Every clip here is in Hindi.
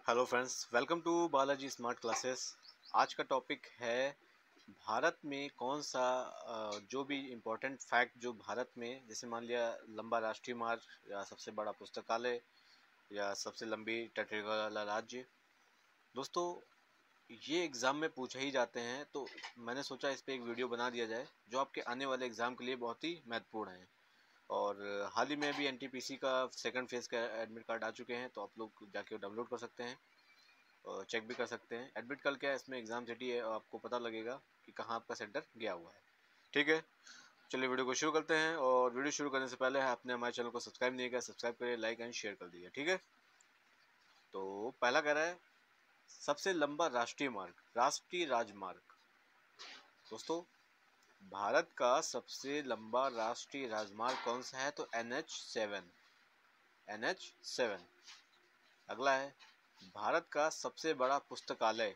Hello friends, welcome to Balaji smart classes. आज का टॉपिक है भारत में कौन सा जो भी इम्पोर्टेंट फैक्ट जो भारत में, जैसे मान लिया लंबा राष्ट्रीय मार्ग या सबसे बड़ा पुस्तकालय या सबसे लंबी तटरेखा वाला राज्य। दोस्तों, ये एग्ज़ाम में पूछे ही जाते हैं, तो मैंने सोचा इस पर एक वीडियो बना दिया जाए जो आपके आने वाले एग्ज़ाम के लिए बहुत ही महत्वपूर्ण है। और हाल ही में भी एनटीपीसी का सेकंड फेज़ का एडमिट कार्ड आ चुके हैं, तो आप लोग जाके डाउनलोड कर सकते हैं और चेक भी कर सकते हैं। एडमिट कार्ड क्या है, इसमें एग्ज़ाम सिटी है और आपको पता लगेगा कि कहाँ आपका सेंटर गया हुआ है। ठीक है, चलिए वीडियो को शुरू करते हैं। और वीडियो शुरू करने से पहले आपने हमारे चैनल को सब्सक्राइब नहीं किया, सब्सक्राइब करिए, लाइक एंड शेयर कर दीजिए। ठीक है, तो पहला कह रहा है सबसे लंबा राष्ट्रीय मार्ग, राष्ट्रीय राजमार्ग। दोस्तों, भारत का सबसे लंबा राष्ट्रीय राजमार्ग कौन सा है? तो NH7। NH7। अगला है भारत का सबसे बड़ा पुस्तकालय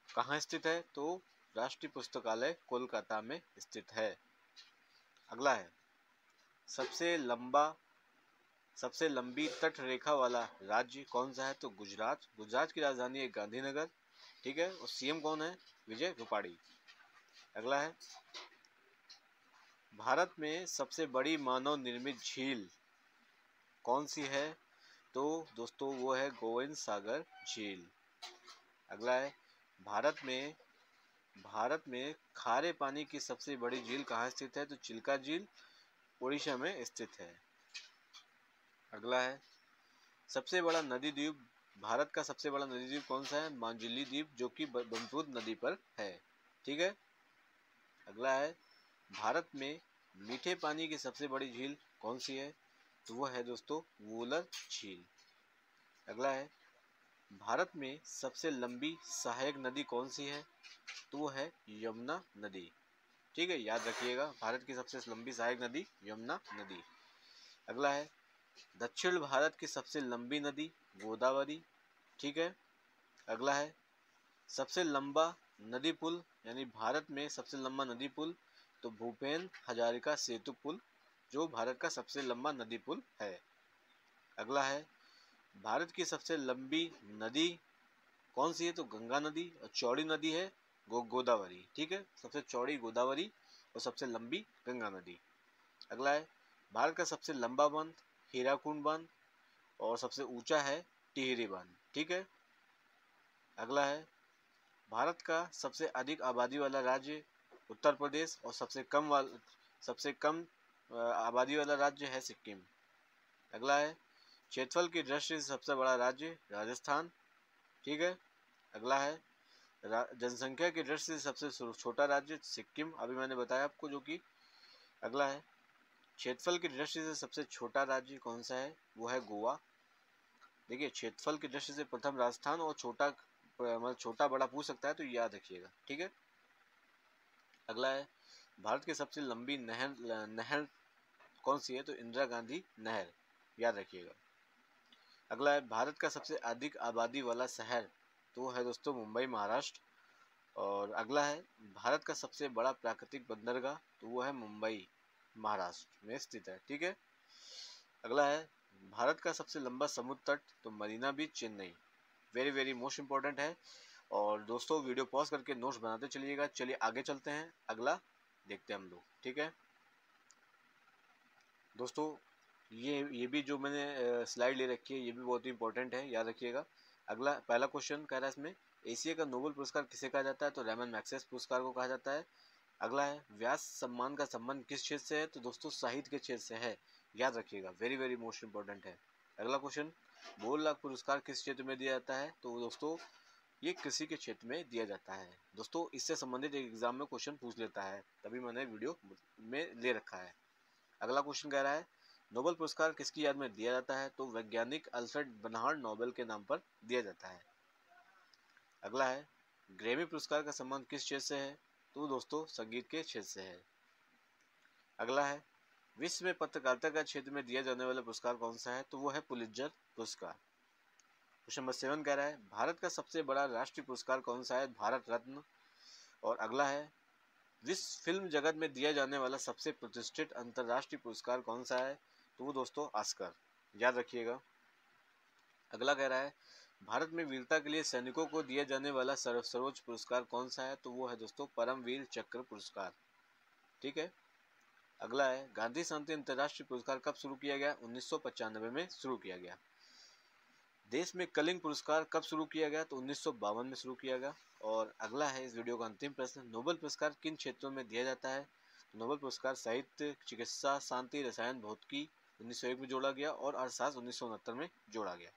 कहाँ स्थित है? तो राष्ट्रीय पुस्तकालय कोलकाता में स्थित है। अगला है सबसे लंबी तट रेखा वाला राज्य कौन सा है? तो गुजरात। गुजरात की राजधानी है गांधीनगर। ठीक है, और सीएम कौन है? विजय रूपाणी। अगला है भारत में सबसे बड़ी मानव निर्मित झील कौन सी है? तो दोस्तों वो है गोविंद सागर झील। अगला है भारत में खारे पानी की सबसे बड़ी झील कहाँ स्थित है? तो चिल्का झील उड़ीसा में स्थित है। अगला है सबसे बड़ा नदी द्वीप, भारत का सबसे बड़ा नदी द्वीप कौन सा है? माजुली द्वीप, जो कि ब्रह्मपुत्र नदी पर है। ठीक है। अगला है भारत में मीठे पानी की सबसे बड़ी झील कौन सी है? तो वह है दोस्तों वूलर झील। अगला है भारत में सबसे लंबी सहायक नदी कौन सी है? तो वो है यमुना नदी। ठीक है, याद रखिएगा, भारत की सबसे लंबी सहायक नदी यमुना नदी। अगला है दक्षिण भारत की सबसे लंबी नदी गोदावरी। ठीक है। अगला है सबसे लंबा नदी पुल, यानी भारत में सबसे लंबा नदी पुल, तो भूपेन हजारिका सेतु पुल, जो भारत का सबसे लंबा नदी पुल है। अगला है भारत की सबसे लंबी नदी कौन सी है? तो गंगा नदी, और चौड़ी नदी है गोदावरी। ठीक है, सबसे चौड़ी गोदावरी और सबसे लंबी गंगा नदी। अगला है भारत का सबसे लंबा बांध हीराकुंड बांध, और सबसे ऊंचा है टिहरी बांध। ठीक है। अगला है भारत का सबसे अधिक आबादी वाला राज्य उत्तर प्रदेश, और सबसे कम आबादी वाला राज्य है सिक्किम। अगला है क्षेत्रफल की दृष्टि से सबसे बड़ा राज्य राजस्थान। ठीक है। अगला है जनसंख्या की दृष्टि से सबसे छोटा राज्य सिक्किम, अभी मैंने बताया आपको जो कि। अगला है क्षेत्रफल की दृष्टि से सबसे छोटा राज्य कौन सा है? वो है गोवा। देखिए, क्षेत्रफल की दृष्टि से प्रथम राजस्थान, और मतलब छोटा बड़ा पूछ सकता है, तो याद रखिएगा। ठीक है। अगला है भारत की सबसे लंबी नहर कौन सी है? तो इंदिरा गांधी नहर, याद रखिएगा। अगला है भारत का सबसे अधिक आबादी वाला शहर, तो वो है दोस्तों मुंबई, महाराष्ट्र। और अगला है भारत का सबसे बड़ा प्राकृतिक बंदरगाह, तो वो है मुंबई, महाराष्ट्र में स्थित है। ठीक है। अगला है भारत का सबसे लंबा समुद्र तट, तो Marina beach, Chennai. Very very most important है। और दोस्तों, वीडियो पॉज करके नोट्स बनाते चलिएगा। चलिए आगे चलते हैं, अगला देखते हैं हम लोग। ठीक है दोस्तों, ये भी जो मैंने स्लाइड ले रखी है, ये भी बहुत ही इंपॉर्टेंट है, याद रखिएगा। अगला पहला क्वेश्चन कह रहा है इसमें एशिया का नोबेल पुरस्कार किसे कहा जाता है? तो रेमन मैग्सेस पुरस्कार को कहा जाता है। अगला है व्यास सम्मान का संबंध किस क्षेत्र से है? तो दोस्तों साहित्य के क्षेत्र से है, याद रखिएगा, वेरी वेरी मोस्ट इंपॉर्टेंट है। अगला क्वेश्चन 2 लाख पुरस्कार किस क्षेत्र में दिया जाता है? तो दोस्तों ये कृषि के क्षेत्र में दिया जाता है। दोस्तों इससे संबंधित एक एग्जाम में क्वेश्चन पूछ लेता है, तभी मैंने वीडियो में ले रखा है। अगला क्वेश्चन कह रहा है नोबेल पुरस्कार किसकी याद में दिया जाता है? तो वैज्ञानिक अल्फ्रेड बर्नार्ड नोबेल के नाम पर दिया जाता है। अगला है ग्रैमी पुरस्कार का संबंध किस क्षेत्र से है? तो दोस्तों संगीत के क्षेत्र से है। अगला है विश्व में पत्रकारिता का क्षेत्र में दिया जाने वाला पुरस्कार कौन सा है? तो वो है पुलित्जर पुरस्कार। क्वेश्चन नंबर 7 कह रहा है भारत का सबसे बड़ा राष्ट्रीय पुरस्कार कौन सा है? भारत रत्न। और अगला है विश्व फिल्म जगत में दिया जाने वाला सबसे प्रतिष्ठित अंतर्राष्ट्रीय पुरस्कार कौन सा है? तो वो दोस्तों ऑस्कर, याद रखिएगा। अगला कह रहा है भारत में वीरता के लिए सैनिकों को दिया जाने वाला सर्वोच्च पुरस्कार कौन सा है? तो वो है दोस्तों परमवीर चक्र पुरस्कार। ठीक है। अगला है, गांधी शांति अंतर्राष्ट्रीय पुरस्कार कब शुरू किया गया? 1995 में शुरू किया गया। देश में कलिंग पुरस्कार कब शुरू किया गया? तो 1952 में शुरू किया गया। और अगला है इस वीडियो का अंतिम प्रश्न, नोबेल पुरस्कार किन क्षेत्रों में दिया जाता है? नोबेल पुरस्कार साहित्य, चिकित्सा, शांति, रसायन, भौतिकी 1901 में जोड़ा गया और अर्थशास्त्र 1969 में जोड़ा गया।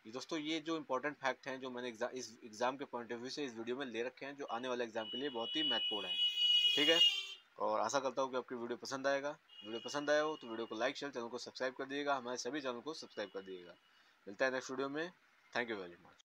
ये दोस्तों ये जो इंपॉर्टेंट फैक्ट हैं जो मैंने इस एग्जाम के पॉइंट ऑफ व्यू से इस वीडियो में ले रखे हैं, जो आने वाले एग्जाम के लिए बहुत ही महत्वपूर्ण है। ठीक है। और आशा करता हूँ कि आपकी वीडियो पसंद आएगा। वीडियो पसंद आया हो तो वीडियो को लाइक शेयर, चैनल को सब्सक्राइब कर दिएगा, हमारे सभी चैनल को सब्सक्राइब कर दिएगा। मिलता है नेक्स्ट वीडियो में। Thank you very much.